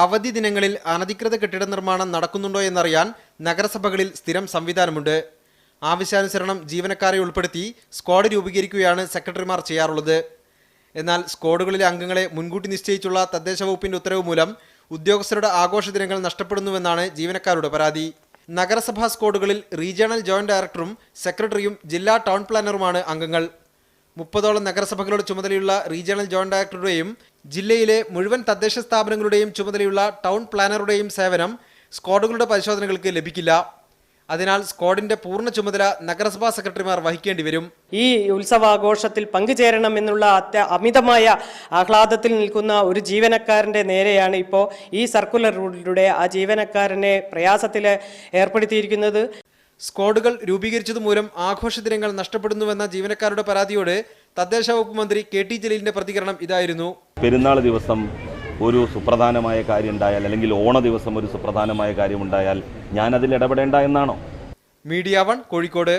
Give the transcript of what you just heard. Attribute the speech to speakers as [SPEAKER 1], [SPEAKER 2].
[SPEAKER 1] അവധി ദിനങ്ങളിൽ അനധികൃത കെട്ടിട നിർമ്മാണം നടക്കുന്നുണ്ടോ എന്നറിയാൻ നഗരസഭകളിൽ സ്ഥിരം സംവിധാനമുണ്ട്. ആവശ്യാനുസരണം ജീവനക്കാരെ ഉൾപ്പെടുത്തി സ്ക്വാഡ് രൂപീകരിക്കുകയാണ് സെക്രട്ടറിമാർ ചെയ്യാറുള്ളത്. എന്നാൽ സ്ക്വാഡുകളിലെ അംഗങ്ങളെ മുൻകൂട്ടി നിശ്ചയിച്ചുള്ള തദ്ദേശ വകുപ്പിന്റെ ഉത്തരവ് മൂലം ഉദ്യോഗസ്ഥരുടെ ആഘോഷ ദിനങ്ങൾ നഷ്ടപ്പെടുന്നുവെന്നാണ് ജീവനക്കാരുടെ പരാതി. നഗരസഭാ സ്ക്വാഡുകളിൽ റീജിയണൽ ജോയിന്റ് ഡയറക്ടറും സെക്രട്ടറിയും ജില്ലാ ടൗൺ പ്ലാനറുമാണ് അംഗങ്ങൾ. 30ഓളം നഗരസഭകളുടെ ചുമതലയുള്ള റീജിയണൽ ജോയിന്റ് ഡയറക്ടറുടെയും ജില്ലയിലെ മുഴുവൻ തദ്ദേശ സ്ഥാപനങ്ങളുടെയും ചുമതലയുള്ള ടൗൺ പ്ലാനറുടെയും സേവനം സ്ക്വാഡുകളുടെ പരിശോധനകൾക്ക് ലഭിക്കില്ല. അതിനാൽ സ്ക്വാഡിന്റെ പൂർണ്ണ ചുമതല നഗരസഭാ സെക്രട്ടറിമാർ വഹിക്കേണ്ടി വരും.
[SPEAKER 2] ഈ ഉത്സവാഘോഷത്തിൽ പങ്കുചേരണം എന്നുള്ള അമിതമായ ആഹ്ലാദത്തിൽ നിൽക്കുന്ന ഒരു ജീവനക്കാരൻ്റെ നേരെയാണ് ഇപ്പോൾ ഈ സർക്കുലറിലൂടെ ആ ജീവനക്കാരനെ പ്രയാസത്തിൽ ഏർപ്പെടുത്തിയിരിക്കുന്നത്.
[SPEAKER 1] സ്ക്വാഡുകൾ രൂപീകരിച്ചതുമൂലം ആഘോഷ ദിനങ്ങൾ നഷ്ടപ്പെടുന്നുവെന്ന ജീവനക്കാരുടെ പരാതിയോട് തദ്ദേശ വകുപ്പ് മന്ത്രി KT ജലീലിന്റെ പ്രതികരണം ഇതായിരുന്നു.
[SPEAKER 3] പെരുന്നാൾ ദിവസം ഒരു സുപ്രധാനമായ കാര്യം ഉണ്ടായാൽ അല്ലെങ്കിൽ ഓണ ദിവസം ഒരു സുപ്രധാനമായ കാര്യമുണ്ടായാൽ ഞാൻ അതിൽ ഇടപെടേണ്ട എന്നാണോ?
[SPEAKER 1] മീഡിയ 1 കോഴിക്കോട്.